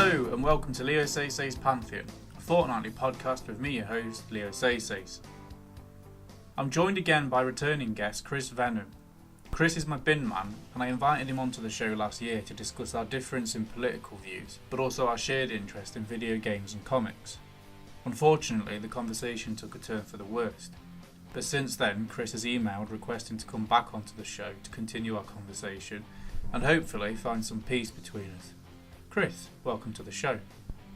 Hello and welcome to Leo Say's Pantheon, a fortnightly podcast with me, your host, Leo Say's. I'm joined again by returning guest Chris Venom. Chris is my bin man, and I invited him onto the show last year to discuss our difference in political views, but also our shared interest in video games and comics. Unfortunately, the conversation took a turn for the worst, but since then Chris has emailed requesting to come back onto the show to continue our conversation and hopefully find some peace between us. Chris, welcome to the show.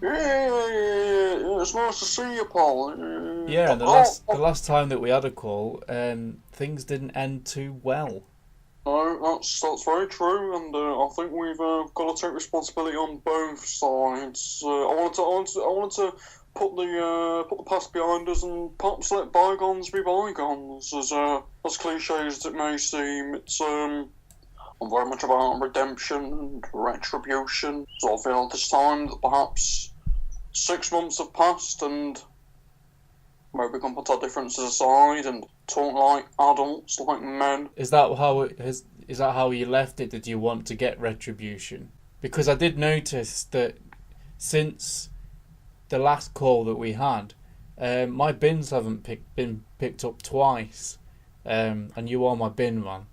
It's nice to see you, Paul. Yeah, the last time that we had a call, things didn't end too well. No, that's very true, and I think we've got to take responsibility on both sides. I wanted to put the past behind us and perhaps let bygones be bygones. As cliche as it may seem, I'm very much about redemption and retribution. So I feel this time that perhaps 6 months have passed and maybe we can put our differences aside and talk like adults, like men. Is that how you left it? Did you want to get retribution? Because I did notice that since the last call that we had, my bins haven't been picked up twice, and you are my bin man.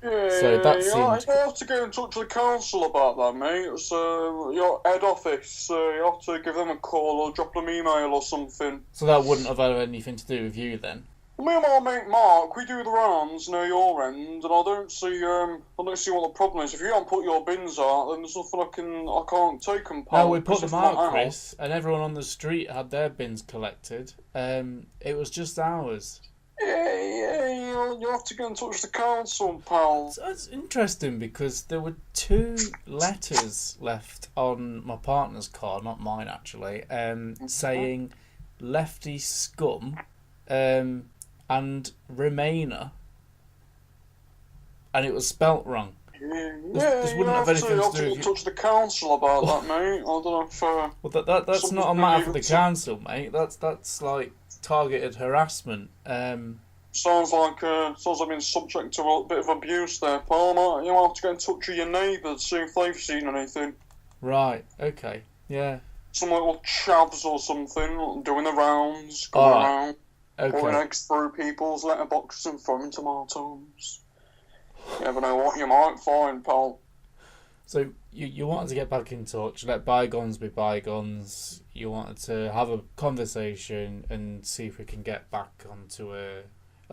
So that seemed... You have to get in touch with the council about that, mate. It's your head office. You have to give them a call or drop them an email or something. So that wouldn't have had anything to do with you then? Me and my mate Mark, we do the rounds near your end, and I don't see what the problem is. If you haven't put your bins out, then there's nothing I can't take them. No, we put them out, Chris, and everyone on the street had their bins collected. It was just ours. Yeah, you have to get in touch with the council, pal. So it's interesting because there were 2 letters left on my partner's car, not mine actually, saying lefty scum and Remainer, and it was spelt wrong. This wouldn't have anything to do with you. You have to get in touch with the council about that, mate. I don't know if... Well, that's not a matter for the council, mate. That's like targeted harassment. Sounds like being subject to a bit of abuse there, pal. You have to get in touch with your neighbours, see if they've seen anything. Right, okay, yeah. Some little chavs or something, doing the rounds, going around, pouring eggs through people's letterboxes and throwing tomatoes. You never know what you might find, pal. So you wanted to get back in touch, let bygones be bygones. You wanted to have a conversation and see if we can get back onto a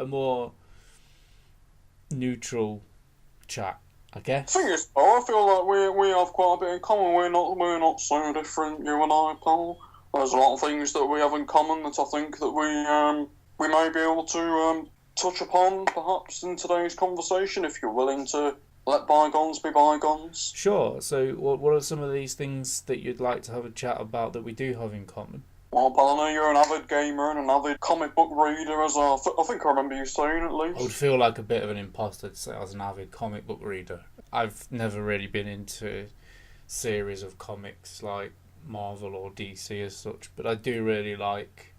more neutral chat, I guess. The thing is, pal, I feel like we have quite a bit in common. We're not so different, you and I, pal. There's a lot of things that we have in common that I think that we may be able to touch upon, perhaps, in today's conversation, if you're willing to let bygones be bygones. Sure. So what are some of these things that you'd like to have a chat about that we do have in common? Well, pal, I know you're an avid gamer and an avid comic book reader, as I think I remember you saying, at least. I would feel like a bit of an imposter to say I was an avid comic book reader. I've never really been into series of comics like Marvel or DC as such, but I do really like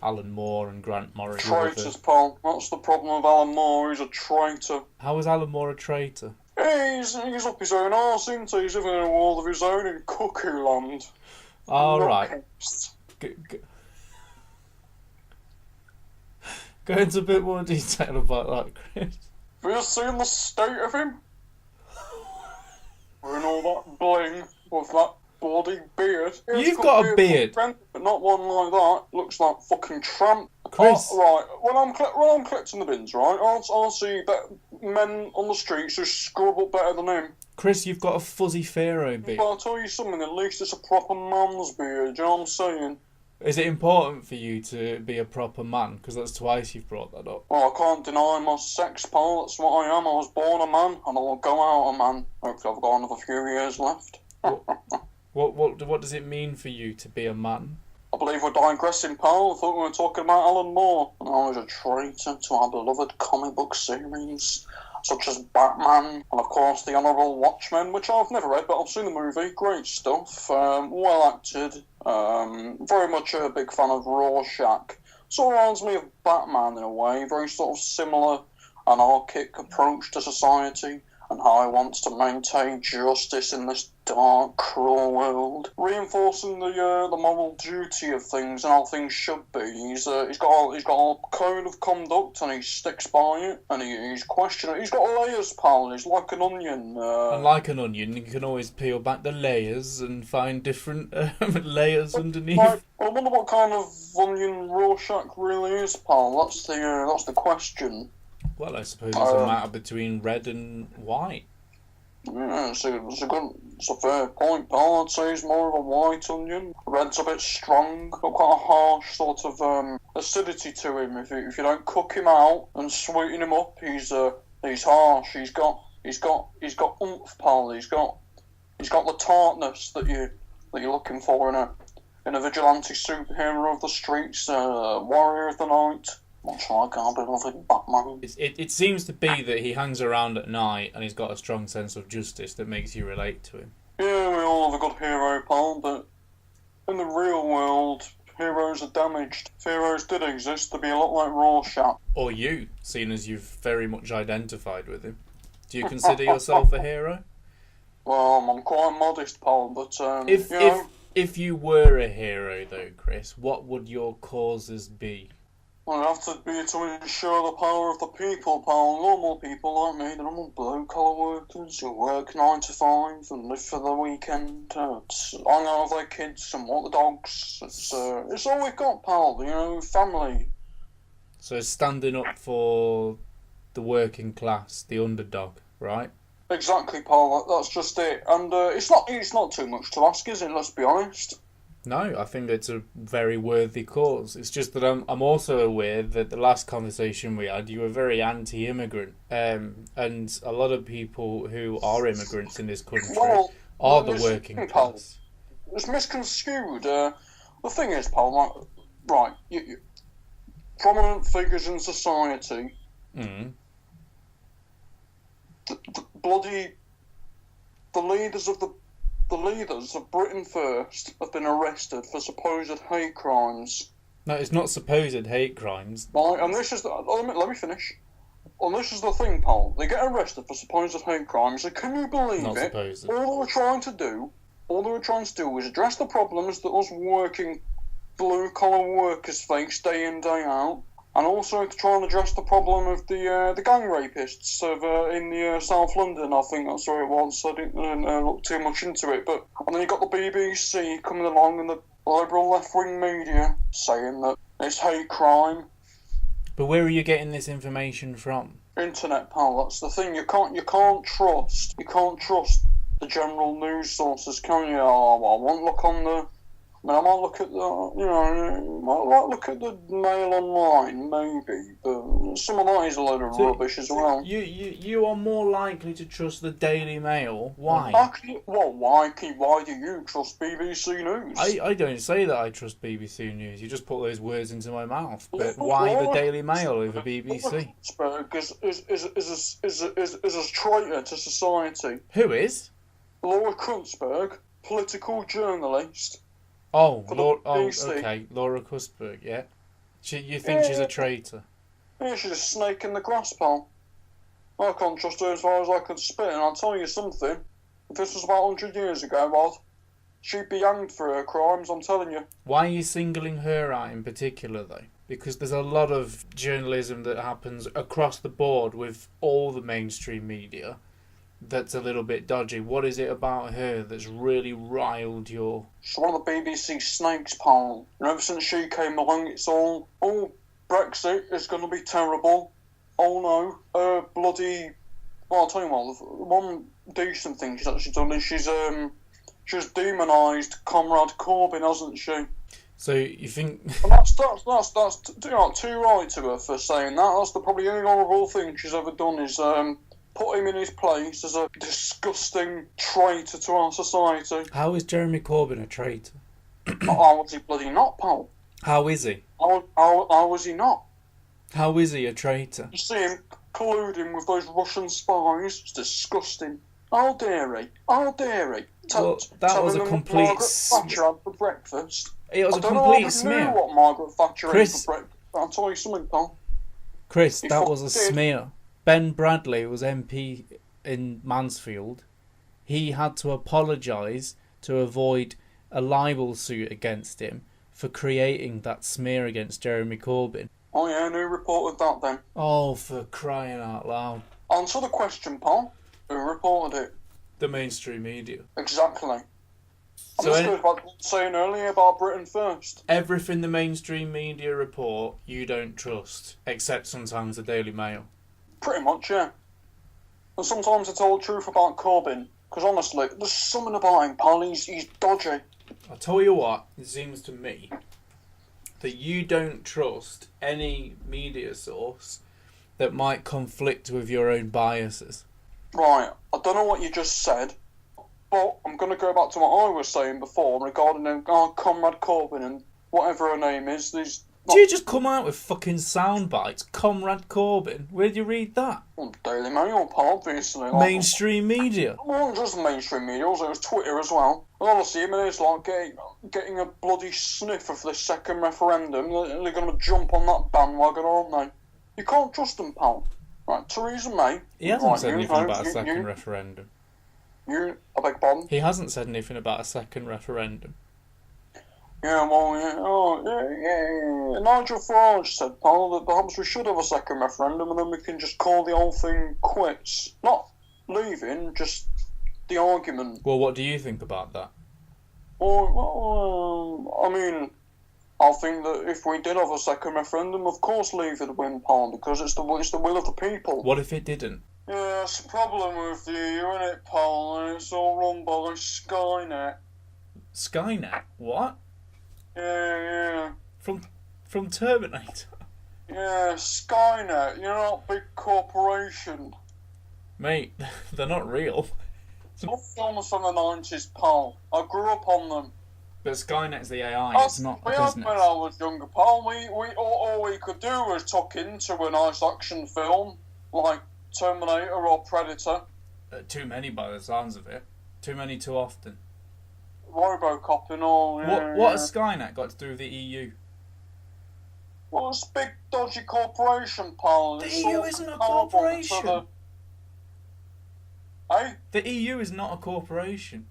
Alan Moore and Grant Morrison. Traitors, pal. That's the problem with Alan Moore. He's a traitor. How is Alan Moore a traitor? Yeah, he's up his own arse, isn't he? He's living in a world of his own in Cuckoo Land. All right. Go into a bit more detail about that, Chris. Have you seen the state of him? Wearing all that bling with that bloody beard. You've got a beard. But not one like that. Looks like fucking tramp. Chris. Right, when I'm collecting the bins, right, I'll see men on the streets who scrub up better than him. Chris, you've got a fuzzy pharaoh beard. But I'll tell you something, at least it's a proper man's beard, do you know what I'm saying? Is it important for you to be a proper man? Because that's twice you've brought that up. Well, I can't deny my sex, pal. That's what I am. I was born a man, and I will go out a man. Hopefully I've got another few years left. What does it mean for you to be a man? I believe we're digressing, pal. I thought we were talking about Alan Moore. And I was a traitor to our beloved comic book series, such as Batman, and of course the Honourable Watchmen, which I've never read, but I've seen the movie. Great stuff. Well acted. Very much a big fan of Rorschach. Sort of reminds me of Batman in a way. Very sort of similar anarchic approach to society. and how he wants to maintain justice in this dark, cruel world, reinforcing the moral duty of things and how things should be. He's got a code of conduct and he sticks by it, and he's questioning. He's got layers, pal. He's like an onion. And like an onion, you can always peel back the layers and find different layers underneath. I wonder what kind of onion Rorschach really is, pal. That's the question. Well, I suppose it's a matter between red and white. Yeah, it's a fair point, pal. I'd say he's more of a white onion. Red's a bit strong, got quite a harsh sort of acidity to him. If you don't cook him out and sweeten him up, he's harsh. He's got oomph, pal. He's got the tartness that you're looking for in a vigilante superhero of the streets, warrior of the night. Much like our beloved Batman. It seems to be that he hangs around at night and he's got a strong sense of justice that makes you relate to him. Yeah, we all have a good hero, pal, but in the real world, heroes are damaged. If heroes did exist, they'd be a lot like Rorschach. Or you, seeing as you've very much identified with him. Do you consider yourself a hero? Well, I'm quite modest, pal, but if you were a hero, though, Chris, what would your causes be? Well, it'd have to be to ensure the power of the people, pal. Normal people like me, the normal blue-collar workers who work 9 to 5 and live for the weekend. Hang out with their kids and walk the dogs. It's all we've got, pal. Family. So standing up for the working class, the underdog, right? Exactly, pal. That's just it. And it's not too much to ask, is it? Let's be honest. No, I think it's a very worthy cause. It's just that I'm also aware that the last conversation we had, you were very anti-immigrant, and a lot of people who are immigrants in this country are the working class. It's misconstrued. The thing is, pal, you prominent figures in society, the leaders of Britain First have been arrested for supposed hate crimes. No, it's not supposed hate crimes. Right, and this is let me finish. And this is the thing, pal. They get arrested for supposed hate crimes, and can you believe not it? Supposed. All they were trying to do is address the problems that us working blue-collar workers face day in, day out, and also to try and address the problem of the gang rapists in the South London. I think that's where it was. So I didn't look too much into it. And then you got the BBC coming along and the liberal left-wing media saying that it's hate crime. But where are you getting this information from? Internet, pal. That's the thing. You can't trust the general news sources, can you? I won't look on the. I might look at the Mail Online, maybe, but some of that is a load of rubbish as well. You are more likely to trust the Daily Mail. Why? Why do you trust BBC News? I don't say that I trust BBC News. You just put those words into my mouth. But why the Daily Mail over BBC? Laura is a traitor to society. Who is? Laura Kuntzberg, political journalist. Oh, okay, Laura Kuntzberg, yeah. You think she's a traitor? Yeah, she's a snake in the grass, pal. I can't trust her as far as I can spit, and I'll tell you something. If this was about 100 years ago, well, she'd be hanged for her crimes, I'm telling you. Why are you singling her out in particular, though? Because there's a lot of journalism that happens across the board with all the mainstream media that's a little bit dodgy. What is it about her that's really riled your... She's one of the BBC snakes, pal. And ever since she came along, it's all, Brexit is going to be terrible. Oh no, bloody... Well, I'll tell you what, the one decent thing she's actually done is she's demonised Comrade Corbyn, hasn't she? So you think... And that's too right to her for saying that. That's probably the only horrible thing she's ever done is... put him in his place as a disgusting traitor to our society. How is Jeremy Corbyn a traitor? How was he bloody not, pal? How is he? How was he not? How is he a traitor? You see him colluding with those Russian spies. It's disgusting. How dare he? How dare he? That was a complete... Margaret Thatcher had for breakfast. It was a complete smear. I don't know what Margaret Thatcher ate for breakfast. I'll tell you something, pal. Chris, that was a smear. Ben Bradley was MP in Mansfield, he had to apologise to avoid a libel suit against him for creating that smear against Jeremy Corbyn. Oh yeah, and who reported that then? Oh, for crying out loud. Answer the question, Paul. Who reported it? The mainstream media. Exactly. So this goes back to what I was saying earlier about Britain First. Everything the mainstream media report, you don't trust, except sometimes the Daily Mail. Pretty much, yeah. And sometimes it's all truth about Corbyn. Because honestly, there's something about him, pal. He's dodgy. I'll tell you what, it seems to me that you don't trust any media source that might conflict with your own biases. Right, I don't know what you just said, but I'm going to go back to what I was saying before regarding Comrade Corbyn and whatever her name is. Do you just come out with fucking sound bites? Comrade Corbyn? Where'd you read that? Well, Daily Mail, pal, obviously. Mainstream media? It wasn't just mainstream media, it was Twitter as well. And honestly, I mean, it's like getting a bloody sniff of this second referendum. They're going to jump on that bandwagon, aren't they? You can't trust them, pal. Right, Theresa May. He hasn't said anything about a second referendum. I beg pardon? He hasn't said anything about a second referendum. Yeah, well, yeah. Nigel Farage said, pal, that perhaps we should have a second referendum and then we can just call the whole thing quits. Not leaving, just the argument. Well, what do you think about that? Well, I mean, I think that if we did have a second referendum, of course leave it win, pal, because it's the will of the people. What if it didn't? Yeah, that's the problem with the EU, innit, pal? And it's all run by Skynet. Skynet? What? Yeah. From Terminator? Yeah, Skynet. You know that big corporation. Mate, they're not real. All films from the 90s, pal. I grew up on them. But Skynet's the AI, it's not a business. When I was younger, pal, all we could do was tuck into a nice action film, like Terminator or Predator. Too many by the sounds of it. Too many too often. Robocop and all. Yeah, what has Skynet got to do with the EU? Well, it's a big dodgy corporation, pal. The EU isn't a corporation. The EU is not a corporation.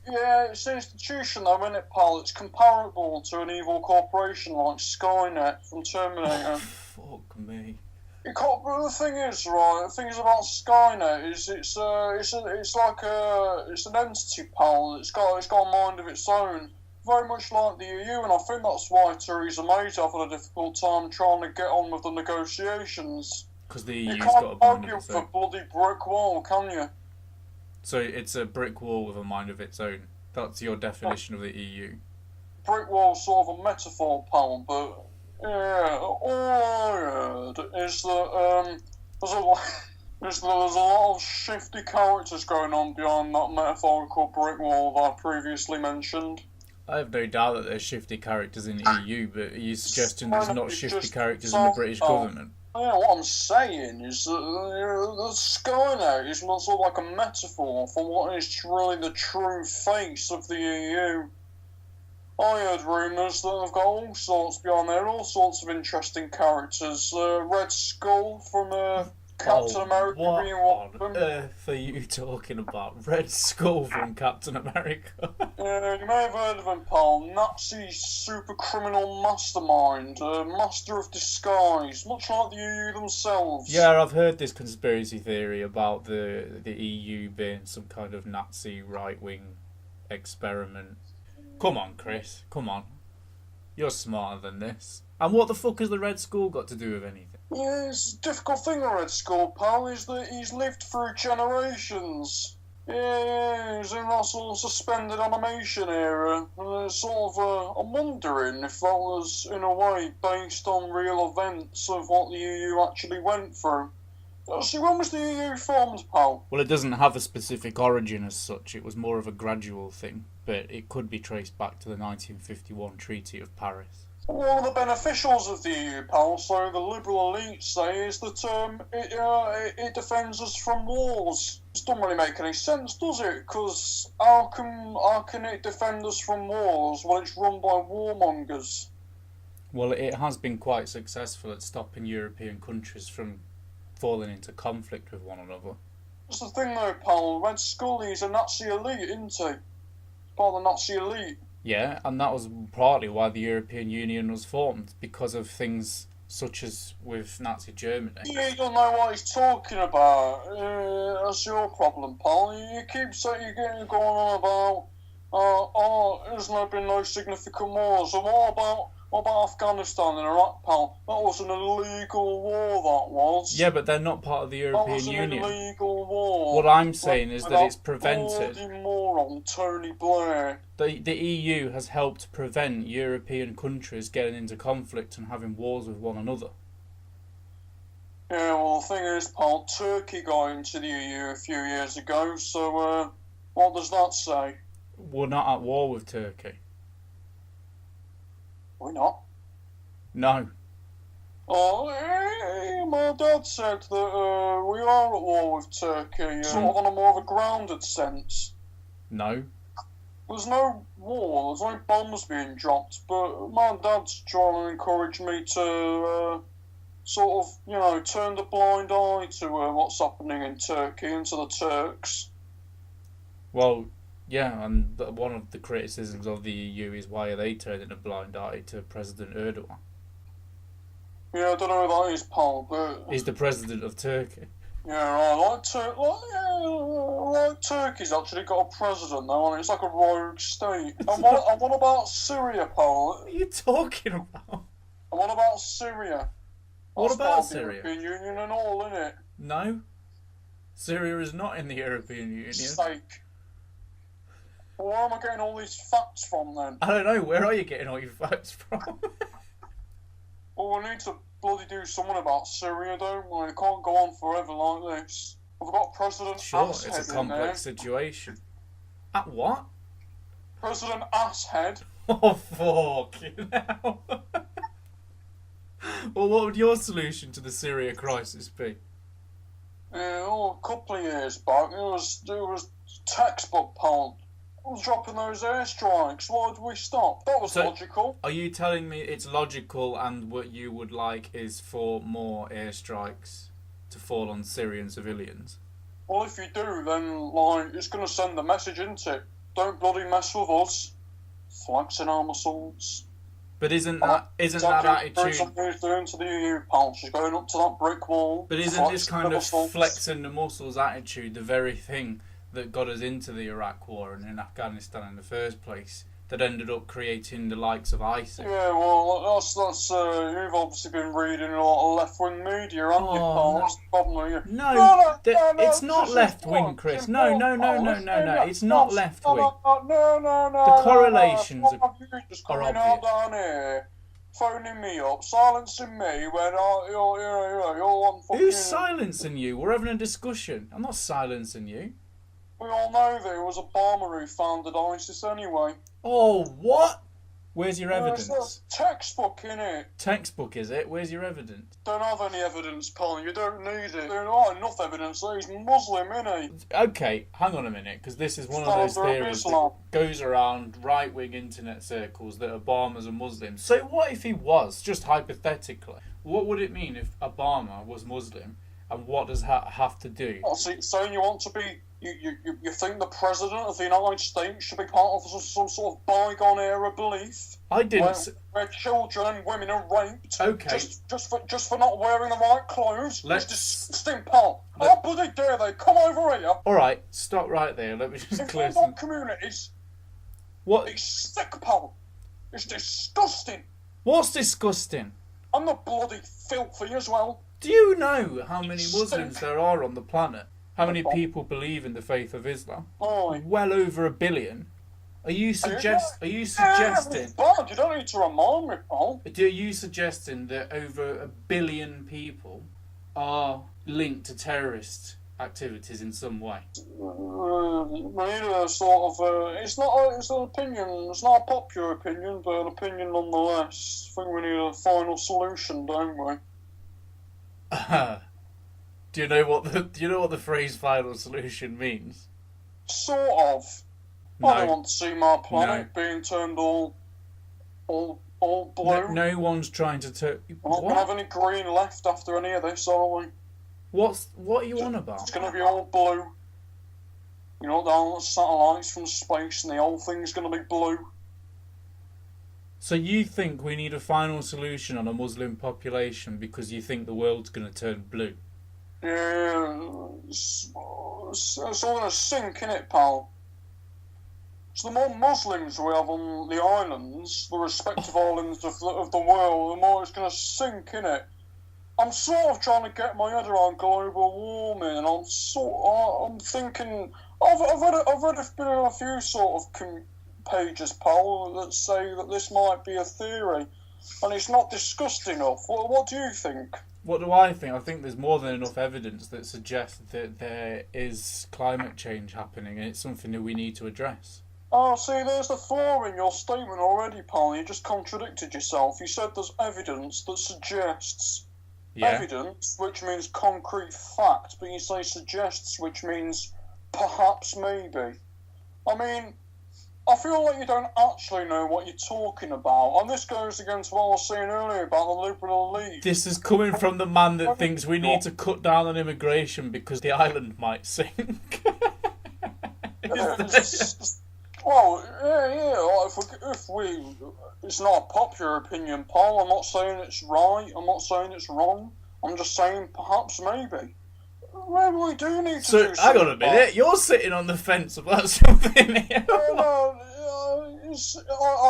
Yeah, it's an institution though, isn't it, pal? It's comparable to an evil corporation like Skynet from Terminator. Fuck me. But the thing is, right? The thing is about Skynet is it's an entity, pal. It's got a mind of its own, very much like the EU, and I think that's why Theresa May's having a difficult time trying to get on with the negotiations. Because the EU's got a mind of its own. You can't argue for a bloody brick wall, can you? So it's a brick wall with a mind of its own. That's your definition of the EU. Brick wall's sort of a metaphor, pal, but yeah, all I heard is that there's a lot of shifty characters going on behind that metaphorical brick wall that I previously mentioned. I have no doubt that there's shifty characters in the EU, but are you suggesting there's not shifty characters in the British government? Yeah, what I'm saying is that the Skynet is sort of like a metaphor for what is really the true face of the EU. I heard rumours that they've got all sorts behind there, all sorts of interesting characters. Red Skull from Captain America being one of them. What on earth are you talking about? Red Skull from Captain America? Yeah, you may have heard of him, pal. Nazi super criminal mastermind, master of disguise, much like the EU themselves. Yeah, I've heard this conspiracy theory about the EU being some kind of Nazi right-wing experiment. Come on, Chris, come on. You're smarter than this. And what the fuck has the Red Skull got to do with anything? Yeah, it's a difficult thing, the Red Skull, pal, is that he's lived through generations. Yeah, he's in that sort of suspended animation era. And I'm wondering if that was, in a way, based on real events of what the EU actually went through. See, when was the EU formed, pal? Well, it doesn't have a specific origin as such. It was more of a gradual thing, but it could be traced back to the 1951 Treaty of Paris. One of the beneficials of the EU, pal, so the liberal elites say, is that it defends us from wars. It doesn't really make any sense, does it? Because how can it defend us from wars when it's run by warmongers? Well, it has been quite successful at stopping European countries from falling into conflict with one another. That's the thing though, pal. Red Scully's a Nazi elite, isn't he? Part of the Nazi elite. Yeah, and that was partly why the European Union was formed, because of things such as with Nazi Germany. You don't know what he's talking about. That's your problem, pal. You keep saying you're getting going on about, there's no been no significant wars. And what about Afghanistan and Iraq, pal? That was an illegal war, that was. Yeah, but they're not part of the European Union. That was an illegal war. What I'm saying is that it's prevented. Bloody moron, Tony Blair. The EU has helped prevent European countries getting into conflict and having wars with one another. Yeah, well, the thing is, pal, Turkey got into the EU a few years ago, so what does that say? We're not at war with Turkey. We're not? No. Oh, my dad said that we are at war with Turkey, sort of on a more of a grounded sense. No. There's no war, there's no bombs being dropped, but my dad's trying to encourage me to sort of, turn the blind eye to what's happening in Turkey and to the Turks. Well, yeah, and one of the criticisms of the EU is why are they turning a blind eye to President Erdogan? Yeah, I don't know who that is, pal, but... He's the president of Turkey. Yeah, right, like Turkey's actually got a president now, and it's like a rogue state. And what about Syria, pal? What are you talking about? And what about Syria? What That's about part of the Syria? European Union and all, innit? No. Syria is not in the European Union. Sake. Well, where am I getting all these facts from, then? I don't know, where are you getting all your facts from? Well, we need to bloody do something about Syria, don't we? It can't go on forever like this. We've got President Sure, Asshead it's a complex situation. At what? President Asshead. Oh, fucking hell. Well, what would your solution to the Syria crisis be? A couple of years back, it was textbook, pal. I was dropping those airstrikes. Why did we stop? That was logical. Are you telling me it's logical and what you would like is for more airstrikes to fall on Syrian civilians? Well, if you do, then, it's going to send a message, isn't it? Don't bloody mess with us. Flexing our muscles. But isn't that attitude... She's doing to the EU, pal. She's going up to that brick wall. But isn't this kind of flexing the muscles attitude the very thing that got us into the Iraq war and in Afghanistan in the first place, that ended up creating the likes of ISIS? Yeah, well, that's you've obviously been reading a lot of left-wing media, haven't you, pal? That's the problem. No, it's not left-wing, Chris. No, it's not left-wing. No. The correlations are obvious. Down here, phoning me up, silencing me when you're on fucking... Who's silencing you? We're having a discussion. I'm not silencing you. We all know that it was Obama who founded ISIS anyway. Oh, what? Where's your evidence? It's textbook, innit? Textbook, is it? Where's your evidence? Don't have any evidence, pal. You don't need it. There's not enough evidence that he's Muslim, innit? Okay, hang on a minute, because this is one of those theories that goes around right-wing internet circles that Obama's a Muslim. So what if he was, just hypothetically? What would it mean if Obama was Muslim, and what does that have to do? Saying you want to be... You think the President of the United States should be part of some sort of bygone era belief? I didn't... Where children and women are raped. Okay. Just for not wearing the right clothes. It's disgusting, pal. How bloody dare they come over here? Alright, stop right there. Let me just clear some... communities. What? It's sick, pal. It's disgusting. What's disgusting? And the bloody filthy as well. Do you know how many Muslims there are on the planet? How many people believe in the faith of Islam? Oh. Well over 1 billion. Are you suggesting? Bad. You don't need to remind me, pal. Are you suggesting that over 1 billion people are linked to terrorist activities in some way? We need a sort of. It's an opinion. It's not a popular opinion, but an opinion nonetheless. I think we need a final solution, don't we? Do you know what the phrase "final solution" means? Sort of. No. I don't want to see my planet being turned all blue. No one's trying to turn. We're not going to have any green left after any of this, are we? What are you on about? It's going to be all blue. You know, the satellites from space and the whole thing's going to be blue. So you think we need a final solution on a Muslim population because you think the world's going to turn blue? Yeah, it's all going to sink, innit, pal? So the more Muslims we have on the islands, the respective islands of the world, the more it's going to sink, innit? I'm sort of trying to get my head around global warming, and I'm thinking I've read a few sort of pages, pal, that say that this might be a theory, and it's not discussed enough. What do you think? What do I think? I think there's more than enough evidence that suggests that there is climate change happening, and it's something that we need to address. Oh, see, there's the flaw in your statement already, pal. You just contradicted yourself. You said there's evidence that suggests. Yeah. Evidence, which means concrete fact, but you say suggests, which means perhaps, maybe. I mean, I feel like you don't actually know what you're talking about, and this goes against what I was saying earlier about the Liberal elite. This is coming from the man that thinks we need to cut down on immigration because the island might sink. Well, yeah. If we, it's not a popular opinion, Paul. I'm not saying it's right. I'm not saying it's wrong. I'm just saying perhaps, maybe. Maybe we do need to do something. Hang on a minute. You're sitting on the fence about something here. I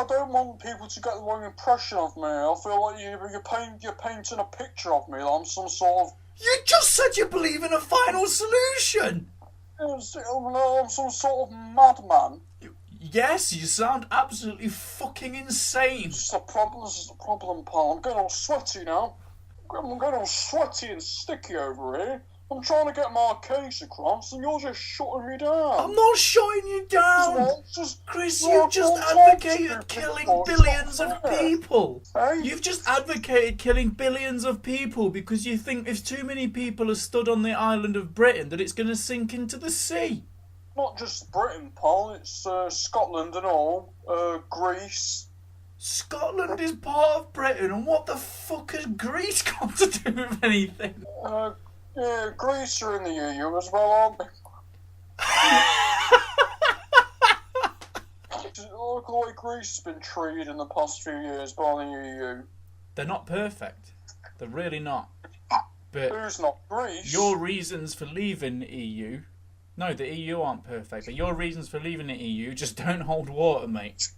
don't want people to get the wrong impression of me. I feel like you're painting a picture of me that I'm some sort of... You just said you believe in a final solution. I'm some sort of madman. Yes, you sound absolutely fucking insane. This is the problem, pal. I'm getting all sweaty now. I'm getting all sweaty and sticky over here. I'm trying to get my case across, and you're just shutting me down. I'm not shutting you down. Chris, you've just advocated killing billions of people. Hey? You've just advocated killing billions of people because you think if too many people are stood on the island of Britain that it's going to sink into the sea. Not just Britain, Paul. It's Scotland and all. Greece. Scotland is part of Britain, and what the fuck has Greece got to do with anything? Yeah, Greece are in the EU as well, aren't they? Look at the way Greece has been treated in the past few years by the EU. They're not perfect. They're really not. But who's not? Greece? Your reasons for leaving the EU... No, the EU aren't perfect, but your reasons for leaving the EU just don't hold water, mate.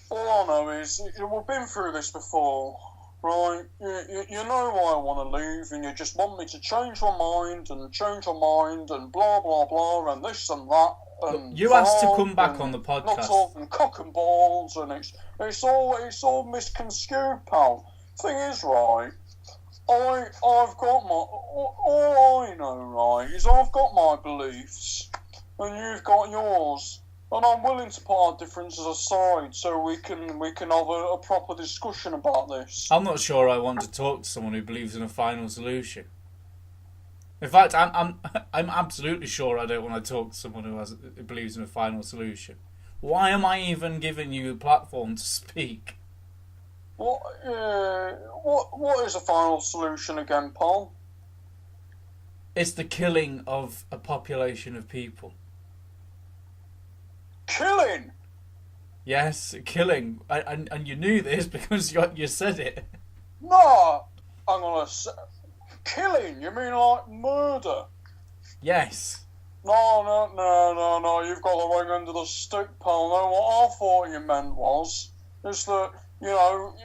All I know is, we've been through this before, right? You know why I want to leave, and you just want me to change my mind, and blah, blah, blah, and this and that. And you asked to come back on the podcast. Not talking cock and balls, and it's all misconstrued, pal. Thing is, right, I've got my... All I know, right, is I've got my beliefs, and you've got yours. And I'm willing to put our differences aside so we can have a proper discussion about this. I'm not sure I want to talk to someone who believes in a final solution. In fact, I'm absolutely sure I don't want to talk to someone who believes in a final solution. Why am I even giving you a platform to speak? What is a final solution again, Paul? It's the killing of a population of people. Killing? Yes, killing. And you knew this because you said it. No, I'm gonna say... Killing? You mean like murder? Yes. No, you've got the wrong end of the stick, pal. No, what I thought you meant was, is that, you know,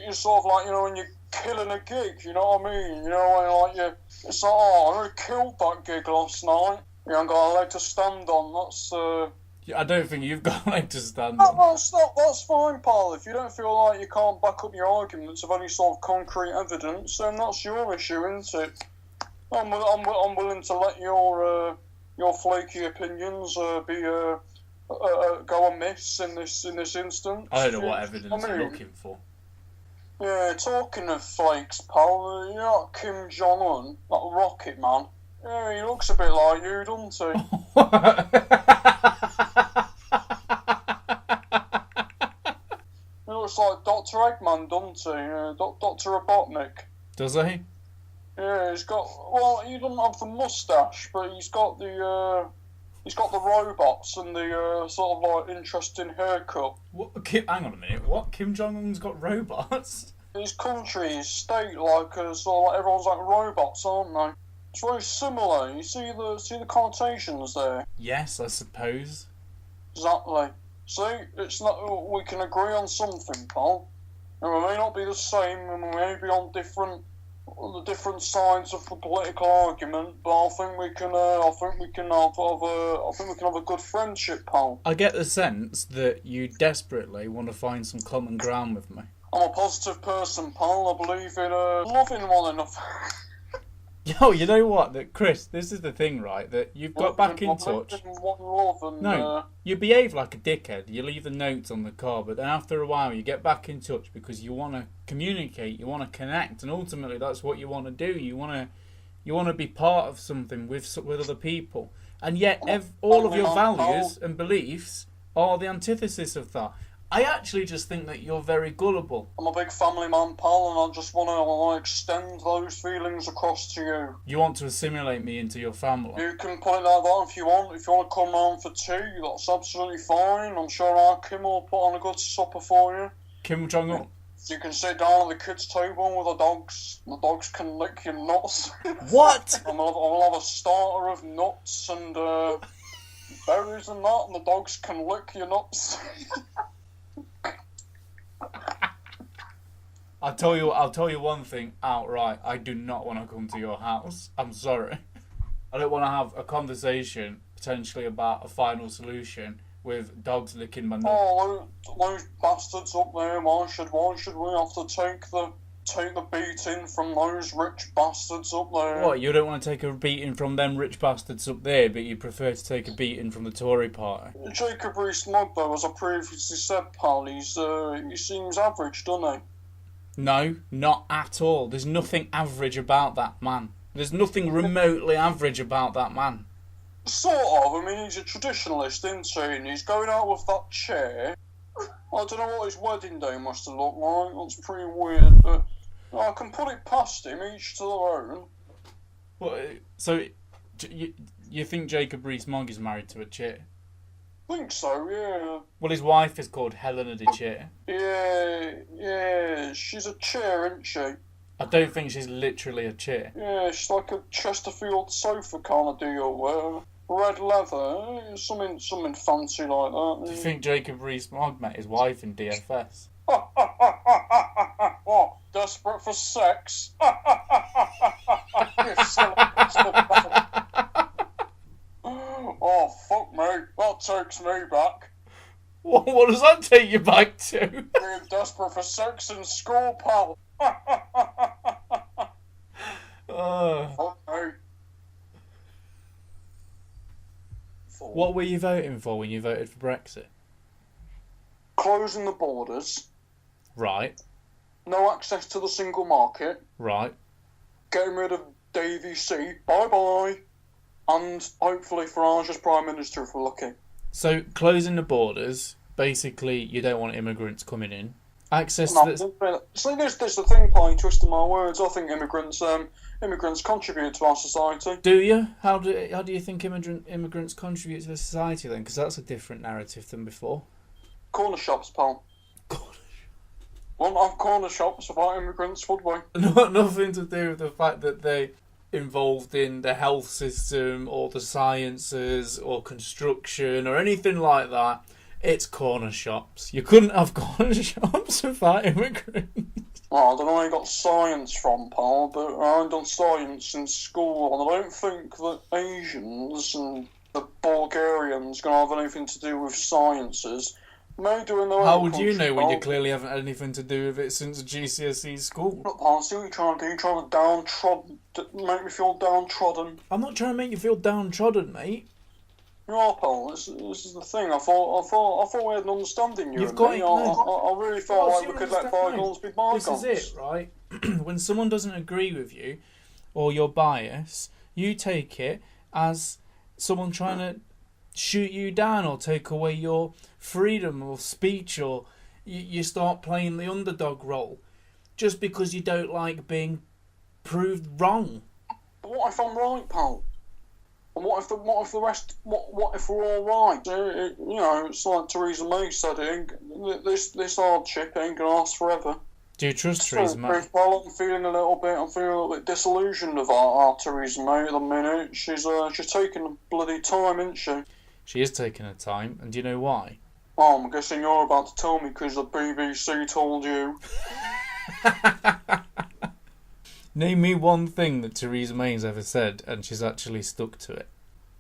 you're sort of like, you know, when you're killing a gig, you know what I mean? You know, when like it's like, oh, I really killed that gig last night. You haven't got a leg to stand on, that's, I don't think you've got a leg to stand on. That's fine, pal. If you don't feel like you can't back up your arguments of any sort of concrete evidence, then that's your issue, isn't it? I'm willing to let your flaky opinions go amiss in this instance. I don't know what evidence you're looking for. Yeah, talking of flakes, pal, you know Kim Jong-un, that rocket man? Yeah, he looks a bit like you, doesn't he? He looks like Dr. Eggman, doesn't he? Dr. Robotnik. Does he? Yeah, he's got. Well, he doesn't have the mustache, but he's got the. He's got the robots and the sort of like interesting haircut. What? Hang on a minute. What? Kim Jong Un's got robots? His country, his state, like sort of like everyone's like robots, aren't they? It's very similar. You see the connotations there. Yes, I suppose. Exactly. See, it's not. We can agree on something, pal. And we may not be the same, and we may be on the different sides of the political argument, but I think we can. I think we can have a good friendship, pal. I get the sense that you desperately want to find some common ground with me. I'm a positive person, pal. I believe in loving one another. Yo, you know what? That Chris, this is the thing, right? That you've got back in touch. One love and, no, you behave like a dickhead. You leave the notes on the car, but then after a while, you get back in touch because you want to communicate, you want to connect, and ultimately, that's what you want to do. You want to be part of something with other people, and yet all of your values and beliefs are the antithesis of that. I actually just think that you're very gullible. I'm a big family man, pal, and I just want to extend those feelings across to you. You want to assimilate me into your family? You can put it like that if you want. If you want to come round for tea, that's absolutely fine. I'm sure our Kim will put on a good supper for you. Kim Jong-un? You can sit down at the kids' table with the dogs. The dogs can lick your nuts. What? I'll have a starter of nuts and berries and that, and the dogs can lick your nuts. I'll tell you one thing outright. I do not want to come to your house. I'm sorry. I don't want to have a conversation potentially about a final solution with dogs licking my nuts. Oh, those bastards up there. Why should we have to take the beating from those rich bastards up there? What, you don't want to take a beating from them rich bastards up there, but you prefer to take a beating from the Tory party? Jacob Rees-Mogg, though, as I previously said, pal, he seems average, doesn't he? No, not at all. There's nothing average about that man. There's nothing remotely average about that man. Sort of. I mean, he's a traditionalist, isn't he? And he's going out with that chair. I don't know what his wedding day must have looked like. That's pretty weird, but I can put it past him, each to their own. Well, so you think Jacob Rees-Mogg is married to a chair? I think so, yeah. Well, his wife is called Helena the Chair. Yeah, she's a chair, isn't she? I don't think she's literally a chair. Yeah, she's like a Chesterfield sofa kind of deal, red leather, something fancy like that. Do you think Jacob Rees-Mogg met his wife in DFS? What? Desperate for sex? Oh, fuck me. That takes me back. What does that take you back to? Being desperate for sex in school, pal. Fuck me. What were you voting for when you voted for Brexit? Closing the borders. Right. No access to the single market. Right. Getting rid of Davy C. Bye-bye. And hopefully Farage as Prime Minister if we're lucky. So, closing the borders, basically you don't want immigrants coming in. Access no, to... See, there's the thing, Pie, twisting my words. I think immigrants contribute to our society. Do you? How do you think immigrants contribute to the society then? Because that's a different narrative than before. Corner shops, pal. Wouldn't have corner shops without immigrants, would we? Nothing to do with the fact that they involved in the health system or the sciences or construction or anything like that. It's corner shops. You couldn't have corner shops without immigrants. Well, I don't know where you got science from, pal, but I done science in school, and I don't think that Asians and the Bulgarians going to have anything to do with sciences. Maybe doing their How own would you country, know when you pal. clearly haven't had anything to do with it since GCSE school? Look, pal, see what you're trying to do. You're trying to make me feel downtrodden. I'm not trying to make you feel downtrodden, mate. You are, pal. This is the thing. I thought we had an understanding. You've got it. I really felt like we could let bygones be bygones. This is it, right? When someone doesn't agree with you or your bias, you take it as someone trying to shoot you down or take away your freedom of speech, or you start playing the underdog role just because you don't like being proved wrong. But what if I'm right, pal? And what if the rest? What if we're all right? It's like Theresa May said. This hardship ain't gonna last forever. Do you trust Theresa May? Well, I'm feeling a little bit disillusioned of our Theresa May at the minute. She's taking bloody time, isn't she? She is taking her time, and do you know why? Oh, I'm guessing you're about to tell me because the BBC told you. Name me one thing that Theresa May's ever said, and she's actually stuck to it.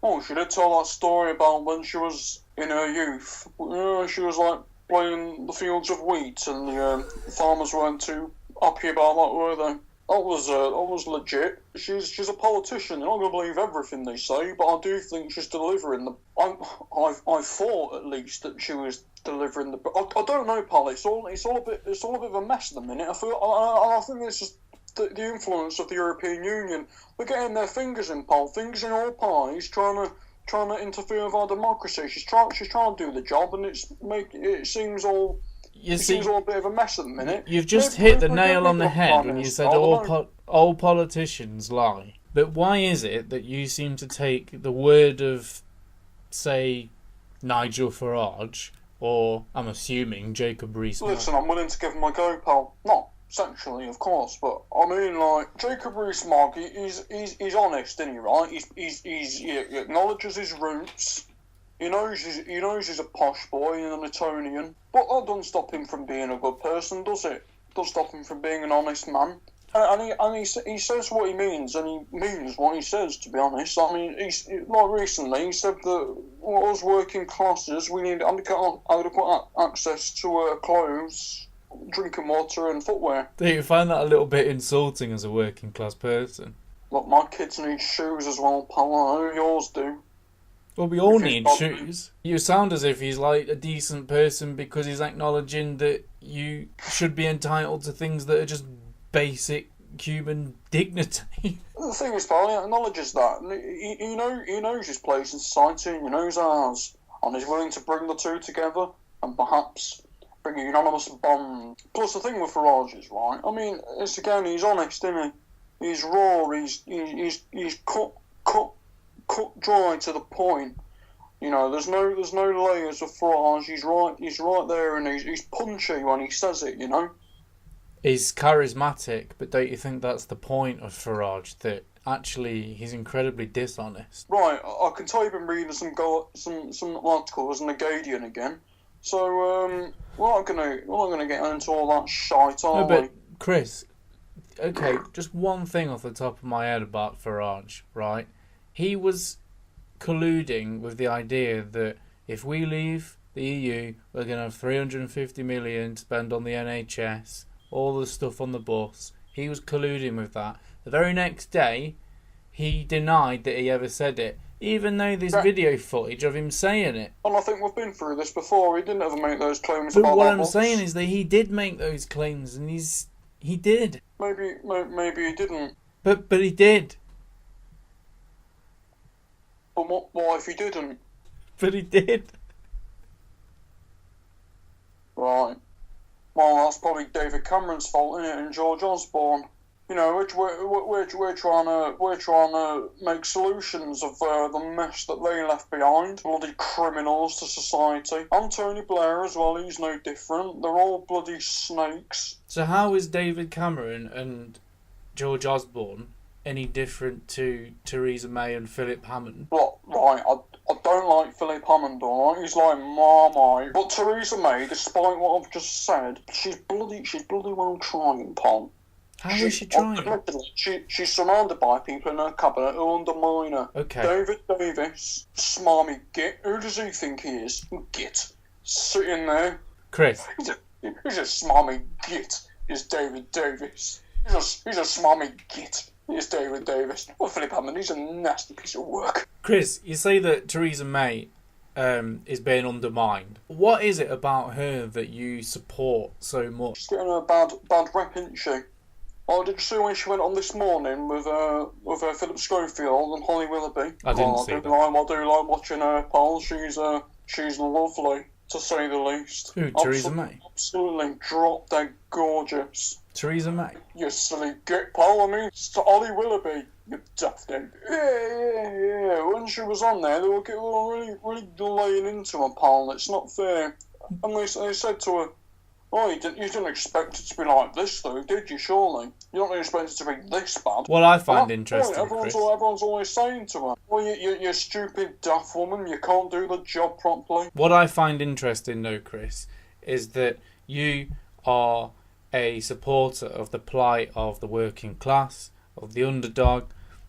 Oh, she did tell that story about when she was in her youth. She was like playing the fields of wheat, and the farmers weren't too happy about that, were they? That was legit. She's a politician. You're not going to believe everything they say, but I do think she's delivering I thought at least that she was delivering the. I don't know, pal. It's all a bit of a mess at the minute. I think this is the influence of the European Union. They're getting their fingers in, pal. Fingers in all pies, trying to interfere with our democracy. She's trying to do the job, and it seems all. Seems all a bit of a mess at the minute. You've just hit the nail on the head when you said all politicians lie. But why is it that you seem to take the word of, say, Nigel Farage, or, I'm assuming, Jacob Rees-Mogg? Listen, I'm willing to give him a go, pal. Not sexually, of course, but I mean, like, Jacob Rees-Mogg, he's honest, isn't he, right? He acknowledges his roots. He knows he's a posh boy and an Etonian, but that doesn't stop him from being a good person, does it? It does stop him from being an honest man. And he says what he means, and he means what he says, to be honest. I mean, recently, he said that us working classes, we need adequate access to clothes, drinking water and footwear. Do you find that a little bit insulting as a working class person? Look, my kids need shoes as well, pal. I know yours do. Well, we all need shoes. You sound as if he's like a decent person because he's acknowledging that you should be entitled to things that are just basic human dignity. The thing is, pal, he acknowledges that. He knows his place in society and he knows ours. And he's willing to bring the two together and perhaps bring a unanimous bond. Plus, the thing with Farage is, right, I mean, it's again, he's honest, isn't he? He's raw, he's cut dry to the point. You know, there's no layers of Farage. He's right there, and he's punchy when he says it. You know, he's charismatic, but don't you think that's the point of Farage? That actually he's incredibly dishonest. Right, I can tell you've been reading some articles in the Guardian again. So we're not gonna get into all that shite, are we? But Chris, okay, just one thing off the top of my head about Farage, right? He was colluding with the idea that if we leave the EU, we're going to have 350 million to spend on the NHS, all the stuff on the bus. He was colluding with that. The very next day, he denied that he ever said it, even though there's video footage of him saying it. And I think we've been through this before. He didn't ever make those claims but about what that I'm bus. saying is that he did make those claims, and he did. Maybe he didn't. But he did. But what if he didn't? But he did. Right. Well, that's probably David Cameron's fault, isn't it, and George Osborne. You know, we're trying to make solutions of the mess that they left behind. Bloody criminals to society. And Tony Blair as well. He's no different. They're all bloody snakes. So how is David Cameron and George Osborne any different to Theresa May and Philip Hammond? What? Right, I don't like Philip Hammond, alright? He's like Marmite. But Theresa May, despite what I've just said, she's bloody well trying, Pom. How is she trying? She's surrounded by people in her cabinet who undermine her. Okay. David Davis, smarmy git. Who does he think he is? Git. Sitting there. Chris. He's a smarmy git, is David Davis. He's a smarmy git. It's David Davis. Well, Philip Hammond, he's a nasty piece of work. Chris, you say that Theresa May is being undermined. What is it about her that you support so much? She's getting a bad rep, isn't she? Oh, did you see when she went on this morning with Philip Schofield and Holly Willoughby? I didn't see that. I do like watching her, pal. She's lovely. to say the least. Who, Theresa May? Absolutely drop dead gorgeous. Theresa May? You silly git, pal. I mean, it's Ollie Willoughby, you daft egg. Yeah. When she was on there, they were really laying into her, pal. It's not fair. And they said to her, "Oh, you didn't expect it to be like this, though, did you? Surely you don't expect it to be this bad." What I find interesting, Chris. Everyone's always saying to her, "Well, you stupid daft woman, you can't do the job properly." What I find interesting, though, Chris, is that you are a supporter of the plight of the working class, of the underdog,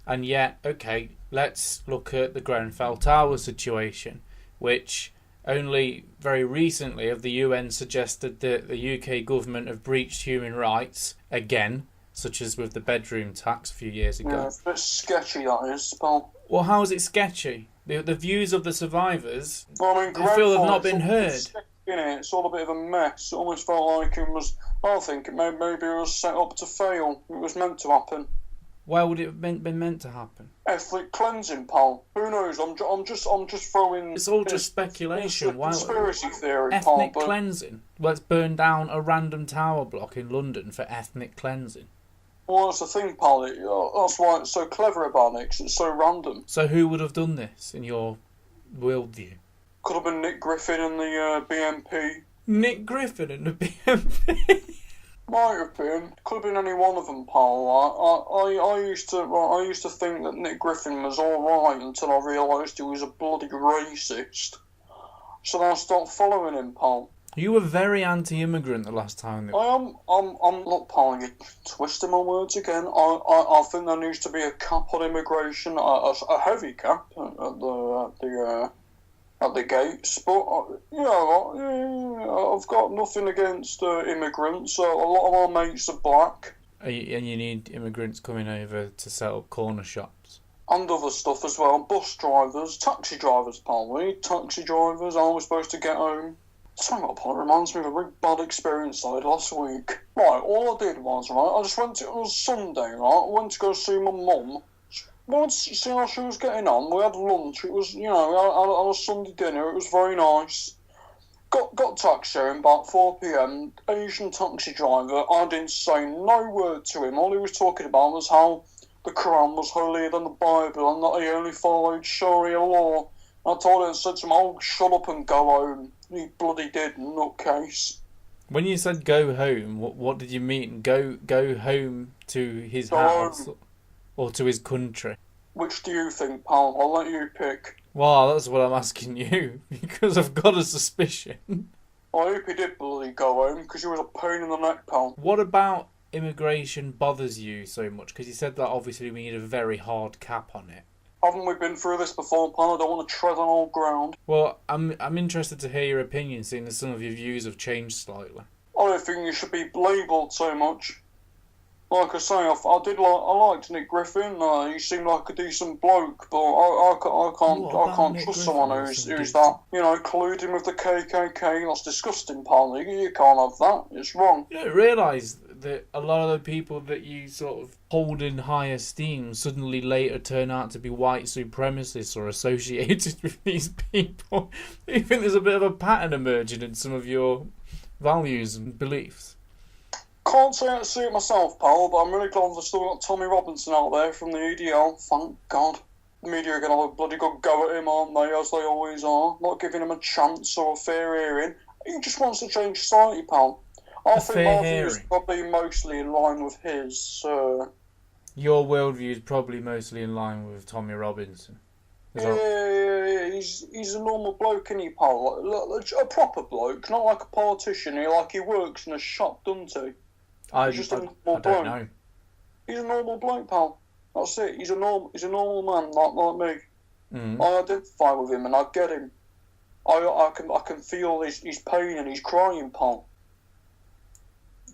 and yet, okay, let's look at the Grenfell Tower situation, which only very recently have the UN suggested that the UK government have breached human rights again, such as with the bedroom tax a few years ago. Yeah, it's a bit sketchy, that is, pal. Well, how is it sketchy? The views of the survivors, I mean, they feel they've not been heard. It's all a bit of a mess. It almost felt like it was. I think maybe it was set up to fail. It was meant to happen. Why would it have been meant to happen? Ethnic cleansing, pal. Who knows? I'm just throwing. It's all just speculation. It's a conspiracy theory, ethnic pal. Cleansing. Let's burn down a random tower block in London for ethnic cleansing. Well, that's the thing, pal. That's why it's so clever about it, 'cause it's so random. So who would have done this, in your worldview? Could have been Nick Griffin and the BNP. Nick Griffin and the BNP? Might have been. Could have been any one of them, pal. I used to think that Nick Griffin was alright until I realised he was a bloody racist. So then I stopped following him, pal. You were very anti-immigrant the last time. Look, pal, you're twisting my words again. I think there needs to be a cap on immigration, a heavy cap at the gates. But I've got nothing against immigrants. A lot of our mates are black. And you need immigrants coming over to set up corner shops. And other stuff as well. Bus drivers, taxi drivers, pal. We need taxi drivers. How are we supposed to get home? Something about it reminds me of a really bad experience I had last week. Right, all I did was, right, I just went to, it was Sunday, right, I went to go see my mum. Wanted to see how she was getting on. We had lunch. It was, we had a Sunday dinner. It was very nice. Got taxi home about 4 p.m. Asian taxi driver. I didn't say no word to him. All he was talking about was how the Quran was holier than the Bible and that he only followed Sharia law. I told him, I said to him, "Oh, shut up and go home." He bloody did, nutcase. When you said go home, what did you mean? Go home to his house or to his country? Which do you think, pal? I'll let you pick. Well, that's what I'm asking you, because I've got a suspicion. I hope he did bloody go home, because he was a pain in the neck, pal. What about immigration bothers you so much? Because you said that obviously we need a very hard cap on it. Haven't we been through this before, pal? I don't want to tread on old ground. Well, I'm interested to hear your opinion, seeing that some of your views have changed slightly. I don't think you should be labelled so much. Like I say, I liked Nick Griffin. He seemed like a decent bloke, but I can't trust someone who's that, colluding with the KKK. That's disgusting, pal. You can't have that. It's wrong. You don't realise that a lot of the people that you sort of hold in high esteem suddenly later turn out to be white supremacists or associated with these people. You think there's a bit of a pattern emerging in some of your values and beliefs? Can't say I see it myself, pal, but I'm really glad they've still got Tommy Robinson out there from the EDL. Thank God. The media are going to have a bloody good go at him, aren't they, as they always are? Not giving him a chance or a fair hearing. He just wants to change society, pal. I think my view is probably mostly in line with his. Your worldview is probably mostly in line with Tommy Robinson. Yeah. He's a normal bloke, isn't he, pal? A proper bloke, not like a politician. He works in a shop, doesn't he? I don't know. He's a normal bloke, pal. That's it. He's a normal man, like me. Mm. I identify with him and I get him. I can feel his pain and he's crying, pal.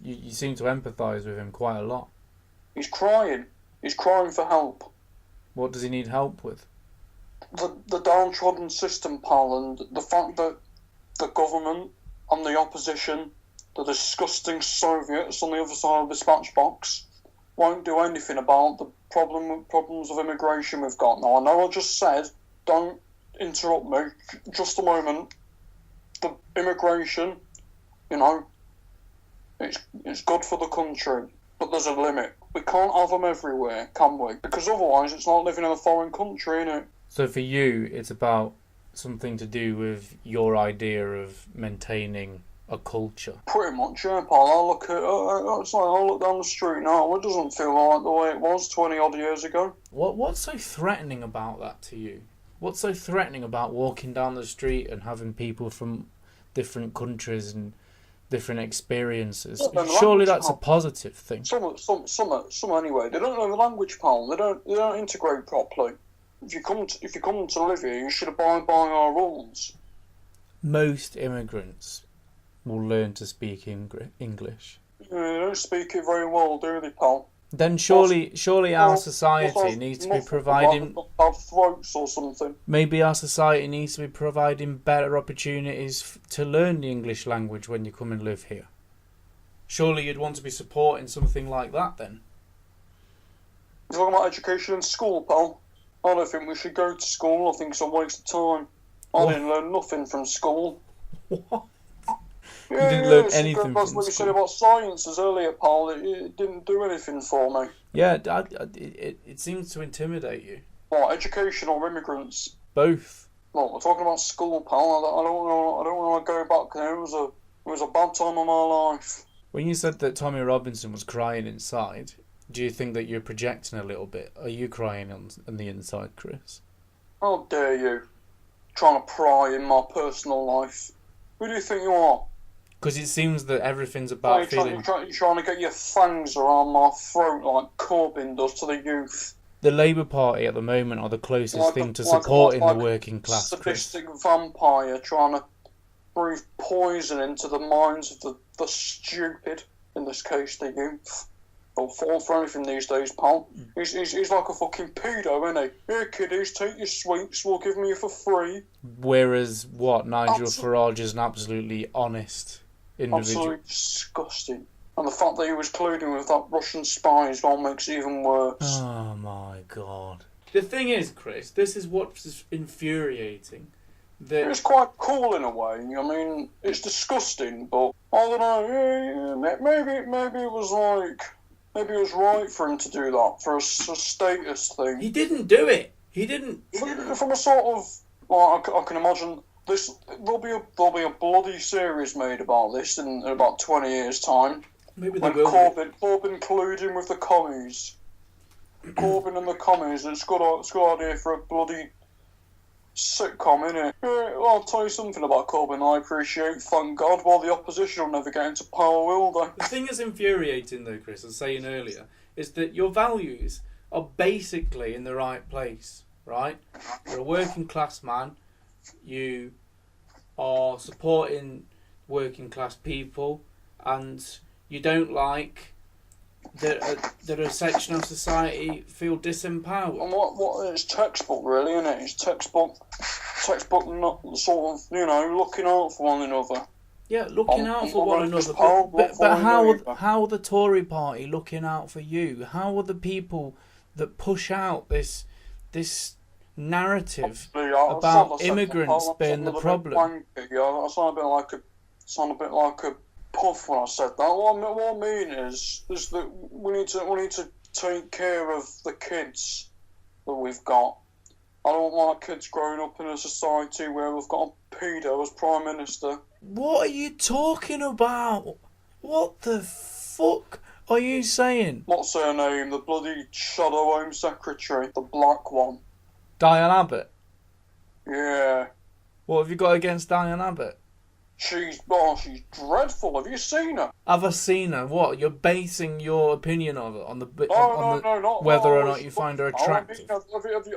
You seem to empathise with him quite a lot. He's crying. He's crying for help. What does he need help with? The downtrodden system, pal, and the fact that the government and the opposition, the disgusting Soviets on the other side of the dispatch box, won't do anything about the problems of immigration we've got. Now, I know I just said, don't interrupt me, just a moment. the immigration, you know, it's good for the country, but there's a limit. We can't have them everywhere, can we? Because otherwise it's like living in a foreign country, innit? So for you, it's about something to do with your idea of maintaining a culture. Pretty much, yeah, pal. I look down the street now. It doesn't feel like the way it was 20 odd years ago. What's so threatening about that to you? What's so threatening about walking down the street and having people from different countries and different experiences? Surely that's a positive thing. Some anyway. They don't know the language, pal. They don't integrate properly. If you come to live here, you should abide by our rules. Most immigrants will learn to speak English. Yeah, they don't speak it very well, do they, pal? Then surely our society needs to be providing... Have throats or something. Maybe our society needs to be providing better opportunities to learn the English language when you come and live here. Surely you'd want to be supporting something like that then. You're talking about education in school, pal? I don't think we should go to school. I think it's a waste of time. I didn't learn nothing from school. What? You didn't learn anything from That's what you said about sciences earlier, pal. It didn't do anything for me. Yeah, it seems to intimidate you. What, education or immigrants? Both. Well, we're talking about school, pal. I don't want to go back there. It was a bad time of my life. When you said that Tommy Robinson was crying inside, do you think that you're projecting a little bit? Are you crying on the inside, Chris? How dare you? Trying to pry in my personal life. Who do you think you are? Because it seems that everything's about feeling... You're trying to get your fangs around my throat like Corbyn does to the youth. The Labour Party at the moment are the closest thing to supporting the working class, sadistic vampire trying to breathe poison into the minds of the stupid, in this case the youth. They'll fall for anything these days, pal. He's like a fucking pedo, isn't he? Here, kiddies, take your sweets, we'll give them you for free. Whereas, Nigel Farage is an absolutely honest individual. Absolutely disgusting. And the fact that he was colluding with that Russian spy as well makes it even worse. Oh my god. The thing is, Chris, this is what's infuriating. It's quite cool in a way. I mean, it's disgusting, but I don't know. Maybe it was like... Maybe it was right for him to do that, for a status thing. He didn't do it. He didn't. From a sort of... Well, I can imagine this... There'll be a bloody series made about this in about 20 years' time. Maybe they when will. Corbyn colluding with the commies. Corbyn and the commies. It's a good idea for a bloody sitcom, innit? Yeah, well, I'll tell you something about Corbyn I appreciate, thank God. Well, the opposition will never get into power, will they? The thing that's infuriating, though, Chris, I was saying earlier, is that your values are basically in the right place, right? You're a working class man. You are supporting working class people, and you don't like that a section of society feel disempowered. And what it's textbook, really, isn't it? It's textbook, not sort of, looking out for one another. Yeah, looking out for one another. But how are the Tory party looking out for you? How are the people that push out this narrative about immigrants being the problem? I sound a bit like a puff when I said that. What I mean is that we need to take care of the kids that we've got. I don't like kids growing up in a society where we've got a pedo as Prime Minister. What are you talking about? What the fuck are you saying? What's her name? The bloody Shadow Home Secretary, the black one. Diane Abbott? Yeah. What have you got against Diane Abbott? She's dreadful. Have you seen her? Have I seen her? What? You're basing your opinion of it on whether or not you find her attractive? Have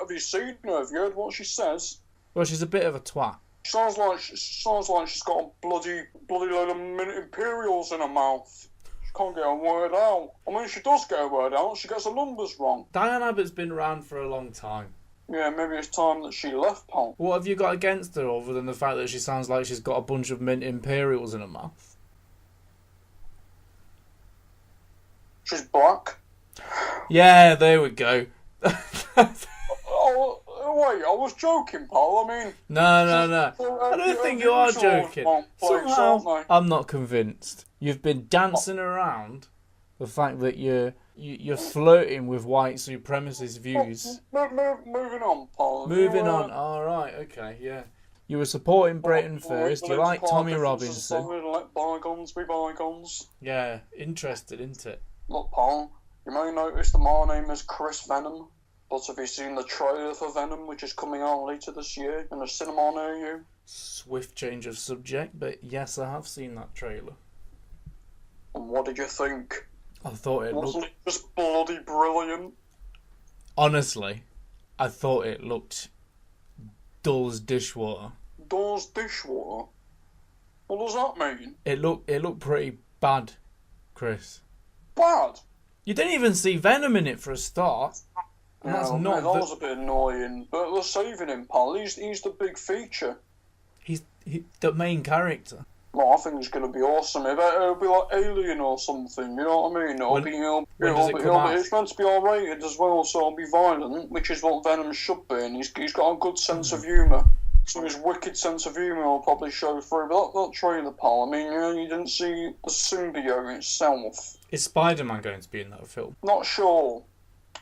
you seen her? Have you heard what she says? Well, she's a bit of a twat. Sounds like she's got a bloody load of mint imperials in her mouth. She can't get a word out. I mean, she does get a word out. She gets the numbers wrong. Diane Abbott's been around for a long time. Yeah, maybe it's time that she left, pal. What have you got against her other than the fact that she sounds like she's got a bunch of mint imperials in her mouth? She's black. Yeah, there we go. Oh, I was joking, pal. I mean... No. I don't think you are joking. Somehow, I'm not convinced. You've been dancing around the fact that you're flirting with white supremacist views. Moving on, pal. Moving on. All right, okay, yeah. You were supporting Britain first. You like Tommy Robinson. Let bygones be bygones. Yeah, interested, isn't it? Look, pal, you may notice that my name is Chris Venom, but have you seen the trailer for Venom, which is coming out later this year in a cinema near you? Swift change of subject, but yes, I have seen that trailer. And what did you think? I thought it Wasn't it just bloody brilliant? Honestly, I thought it looked dull as dishwater. Dull as dishwater? What does that mean? It looked pretty bad, Chris. Bad? You didn't even see Venom in it for a start. And Yeah, that's mate, not that was a bit annoying, but they're saving him, pal. He's the big feature. He's the main character. Well, I think it's going to be awesome. It'll be like Alien or something, you know what I mean? It's meant to be R-rated as well, so it'll be violent, which is what Venom should be, and he's got a good sense of humour. So his wicked sense of humour will probably show through. But that trailer, pal, I mean, you didn't see the symbiote itself. Is Spider-Man going to be in that film? Not sure.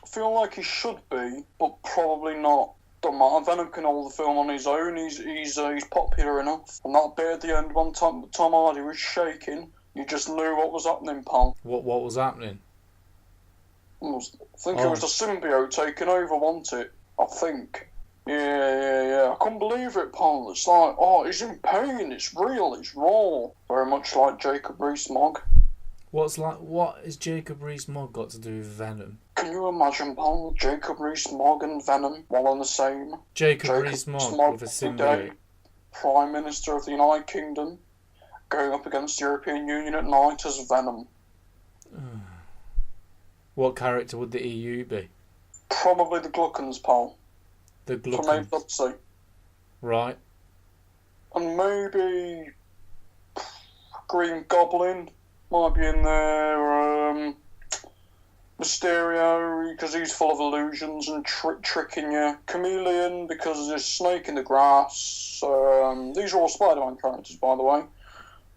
I feel like he should be, but probably not. Don't matter. Venom can hold the film on his own. He's popular enough. And that bit at the end, when Tom Hardy was shaking, you just knew what was happening, pal. What was happening? I think it was the symbiote taking over, wasn't it? I think. Yeah. I couldn't believe it, pal. It's like, oh, he's in pain. It's real. It's raw. Very much like Jacob Rees-Mogg. What has Jacob Rees-Mogg got to do with Venom? Can you imagine, pal, Jacob Rees-Mogg and Venom while on the same? Jacob Rees-Mogg with a symbiote. Prime Minister of the United Kingdom, going up against the European Union at night as Venom. What character would the EU be? Probably the Gluckens, pal. The Gluckens. From Apopsy. Right. And maybe Green Goblin might be in there. Mysterio, because he's full of illusions and tricking you. Chameleon, because there's Snake in the grass. These are all Spider-Man characters, by the way.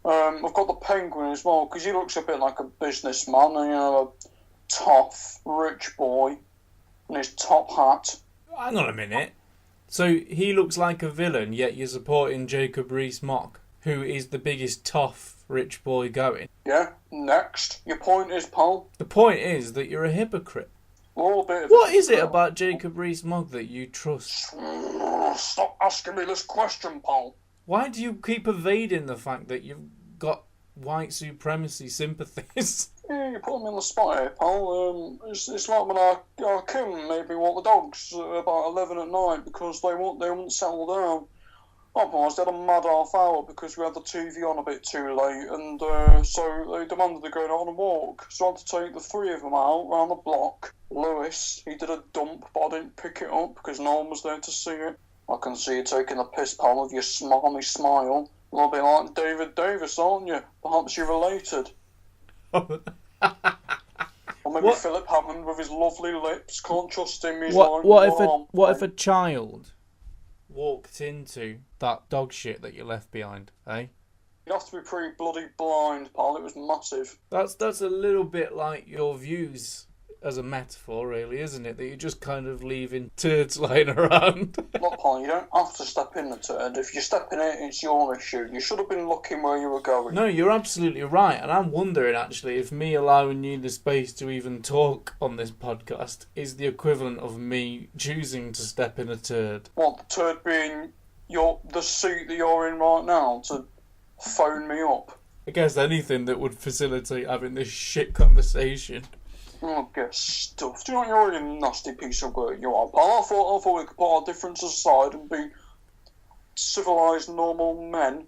I've got the Penguin as well, because he looks a bit like a businessman, a tough, rich boy, in his top hat. Hang on a minute. So he looks like a villain, yet you're supporting Jacob Rees-Mogg, who is the biggest tough rich boy going. Yeah, next. Your point is, pal? The point is that you're a hypocrite. A little bit. What is it about Jacob Rees-Mogg that you trust? Stop asking me this question, pal. Why do you keep evading the fact that you've got white supremacy sympathies? Yeah, you put me on the spot here, pal. It's like when our Kim made me walk the dogs at about 11 at night because they wouldn't settle down. Otherwise, they had a mad half hour because we had the TV on a bit too late, and so they demanded to go on a walk. So I had to take the three of them out round the block. Lewis, he did a dump, but I didn't pick it up because no one was there to see it. I can see you taking the piss, pal, with your smarmy smile. A little bit like David Davis, aren't you? Perhaps you're related. Or maybe What? Philip Hammond with his lovely lips. Can't trust him. He's What if a child walked into that dog shit that you left behind, eh? You'd have to be pretty bloody blind, pal. It was massive. That's a little bit like your views as a metaphor, really, isn't it? That you're just kind of leaving turds lying around. Look, pal, you don't have to step in the turd. If you step in it, it's your issue. You should have been looking where you were going. No, you're absolutely right. And I'm wondering, actually, if me allowing you the space to even talk on this podcast is the equivalent of me choosing to step in a turd. What, the turd being the seat that you're in right now to phone me up? I guess anything that would facilitate having this shit conversation. Oh, get stuffed. You're already a nasty piece of work, you are, pal. I thought we could put our differences aside and be civilised, normal men.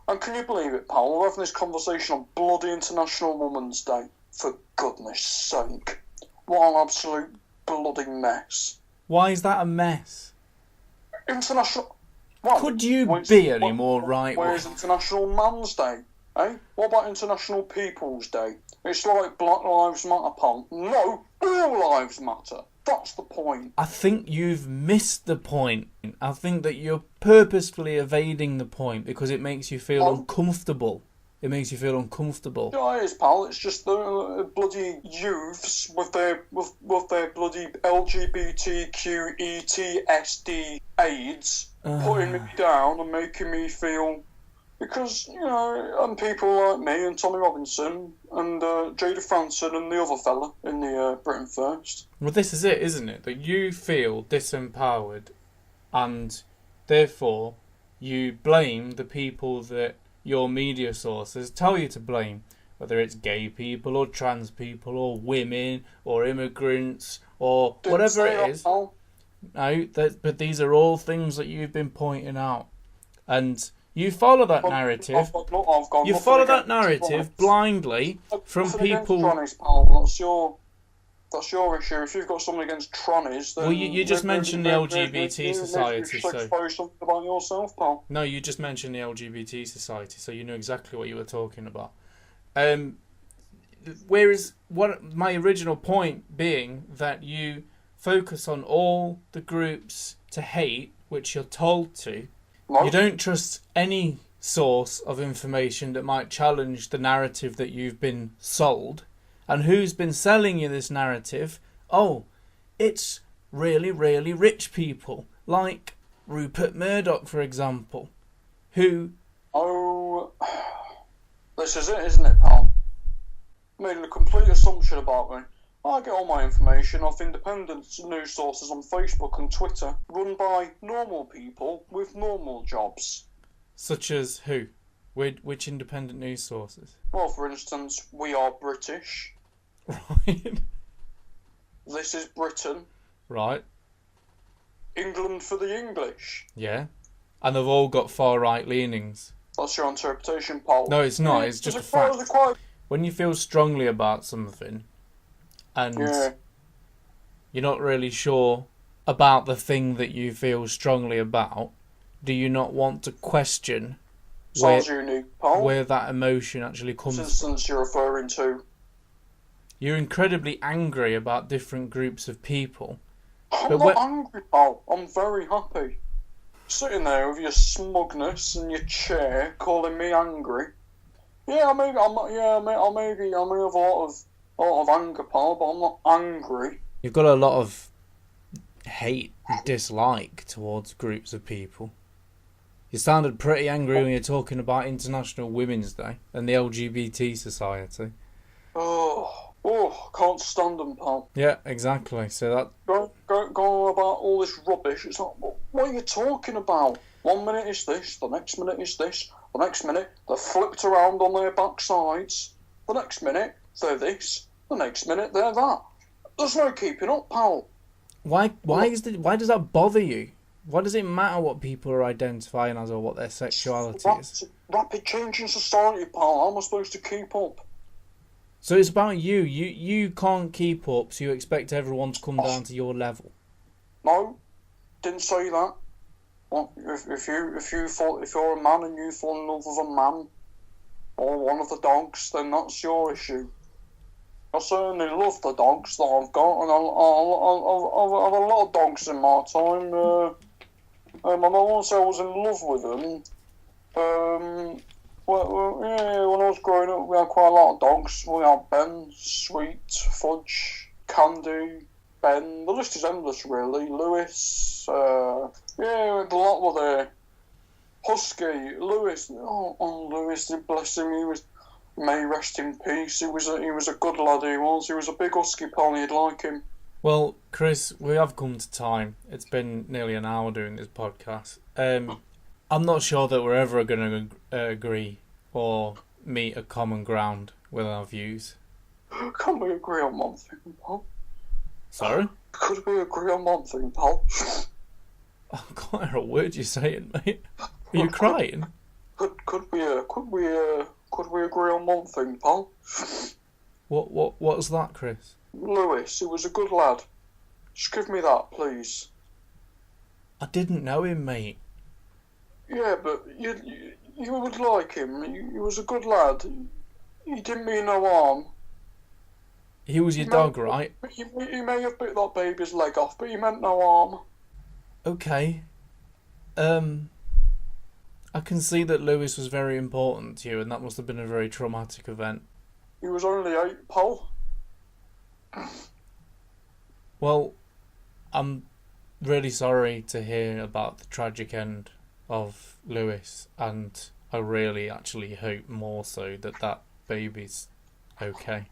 And can you believe it, pal? We're having this conversation on bloody International Women's Day. For goodness sake. What an absolute bloody mess. Why is that a mess? International... What? Could you be any more right? Where's International Man's Day? Eh? What about International People's Day? It's like Black Lives Matter, pal. No, all lives matter. That's the point. I think you've missed the point. I think that you're purposefully evading the point because it makes you feel uncomfortable. It makes you feel uncomfortable. Yeah, it is, pal. It's just the bloody youths with their bloody LGBTQETSD AIDS putting me down and making me feel. Because, and people like me and Tommy Robinson and Jada Franson and the other fella in the Britain First. Well, this is it, isn't it? That you feel disempowered and therefore you blame the people that your media sources tell you to blame. Whether it's gay people or trans people or women or immigrants or whatever it is. No, but these are all things that you've been pointing out. And you follow that narrative. You follow that narrative blindly from people. Trannies, pal. That's your issue. If you've got something against trannies, then well, you just mentioned the LGBT society. So something about yourself, pal. No, you just mentioned the LGBT society, so you know exactly what you were talking about. Whereas, what my original point being that you focus on all the groups to hate, which you're told to. No. You don't trust any source of information that might challenge the narrative that you've been sold. And who's been selling you this narrative? Oh, it's really, really rich people. Like Rupert Murdoch, for example. Who... Oh, this is it, isn't it, pal? Made a complete assumption about me. I get all my information off independent news sources on Facebook and Twitter, run by normal people with normal jobs. Such as who? Which independent news sources? Well, for instance, We Are British. Right. This is Britain. Right. England for the English. Yeah. And they've all got far-right leanings. That's your interpretation, Paul. No, it's not. It's just a fact. When you feel strongly about something, and you're not really sure about the thing that you feel strongly about, do you not want to question where that emotion actually comes from? What instance you're referring to? You're incredibly angry about different groups of people. I'm not angry, pal. I'm very happy. Sitting there with your smugness and your chair, calling me angry. Yeah, I may have a lot of anger, pal, but I'm not angry. You've got a lot of hate and dislike towards groups of people. You sounded pretty angry when you're talking about International Women's Day and the LGBT society. Oh, can't stand them, pal. Yeah, exactly. So that... Go on about all this rubbish. It's like, what are you talking about? 1 minute is this, the next minute is this, the next minute they're flipped around on their backsides, the next minute they're this, the next minute they're that. There's no keeping up, pal. Why does that bother you? Why does it matter what people are identifying as or what their sexuality is? Rapid change in society, pal. How am I supposed to keep up? So it's about you. You can't keep up, so you expect everyone to come down to your level. No, didn't say that. Well, if you're a man and you fall in love with a man or one of the dogs, then that's your issue. I certainly love the dogs that I've got, and I've a lot of dogs in my time. And I won't say I was in love with them. When I was growing up, we had quite a lot of dogs. We had Ben, Sweet, Fudge, Candy, Ben. The list is endless, really. Lewis. We had a lot were there. Husky, Lewis. Oh, Lewis, bless him. May rest in peace. He was a good lad. He was a big husky pal. You'd like him. Well, Chris, we have come to time. It's been nearly an hour doing this podcast. I'm not sure that we're ever going to agree or meet a common ground with our views. Can we agree on one thing, pal? Sorry? Could we agree on one thing, pal? I can't hear a word you're saying, mate. Are you crying? Could we agree on one thing, pal? What's that, Chris? Lewis, he was a good lad. Just give me that, please. I didn't know him, mate. Yeah, but you would like him. He was a good lad. He didn't mean no harm. He was your dog, right? He may have bit that baby's leg off, but he meant no harm. Okay. I can see that Lewis was very important to you, and that must have been a very traumatic event. He was only 8, pal. Well, I'm really sorry to hear about the tragic end of Lewis, and I really actually hope more so that baby's okay.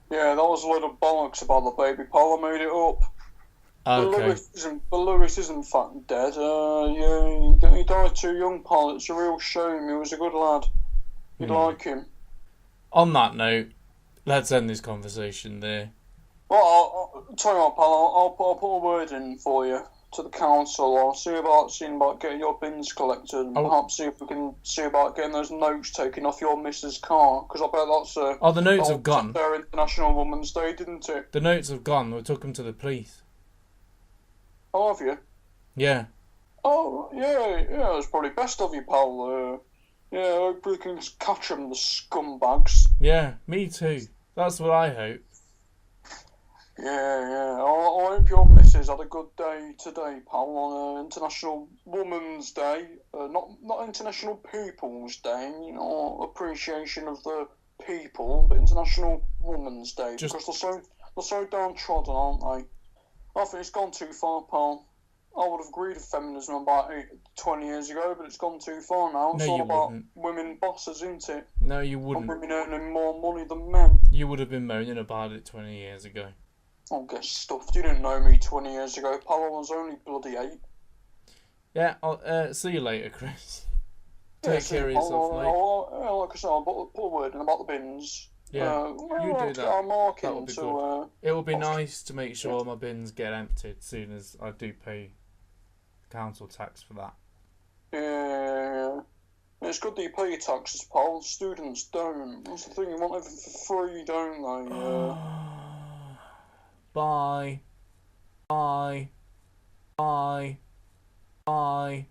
Yeah, that was a load of bollocks about the baby, pal. I made it up. Okay. But Lewis isn't fucking dead. Yeah, he died too young, pal. It's a real shame. He was a good lad. You'd like him. On that note, let's end this conversation there. Well, I'll tell you what, pal. I'll put a word in for you to the council. I'll see about getting your bins collected, and perhaps see if we can see about getting those notes taken off your missus' car. Because I bet that's the notes have gone. Their International Women's Day, didn't it? The notes have gone. We took them to the police. Oh, have you? Yeah. Oh, yeah. It's probably best of you, pal. Yeah, hopefully we can catch them, the scumbags. Yeah, me too. That's what I hope. Yeah. I hope your missus had a good day today, pal, on International Women's Day. Not International People's Day, appreciation of the people, but International Women's Day. Because they're so downtrodden, aren't they? I think it's gone too far, pal. I would have agreed with feminism about 20 years ago, but it's gone too far now. It's all about women bosses, isn't it? No, you wouldn't. And women earning more money than men. You would have been moaning about it 20 years ago. I'll get stuffed. You didn't know me 20 years ago, pal. I was only bloody 8. Yeah, I'll see you later, Chris. Take care of yourself, mate. Like I said, I'll put a word in about the bins. Yeah, you do that. That would be good. It would be nice to make sure my bins get emptied as soon as I do pay council tax for that. Yeah. It's good that you pay your taxes, pal. Students don't. That's the thing, you want everything for free, don't they? Bye. Bye. Bye. Bye.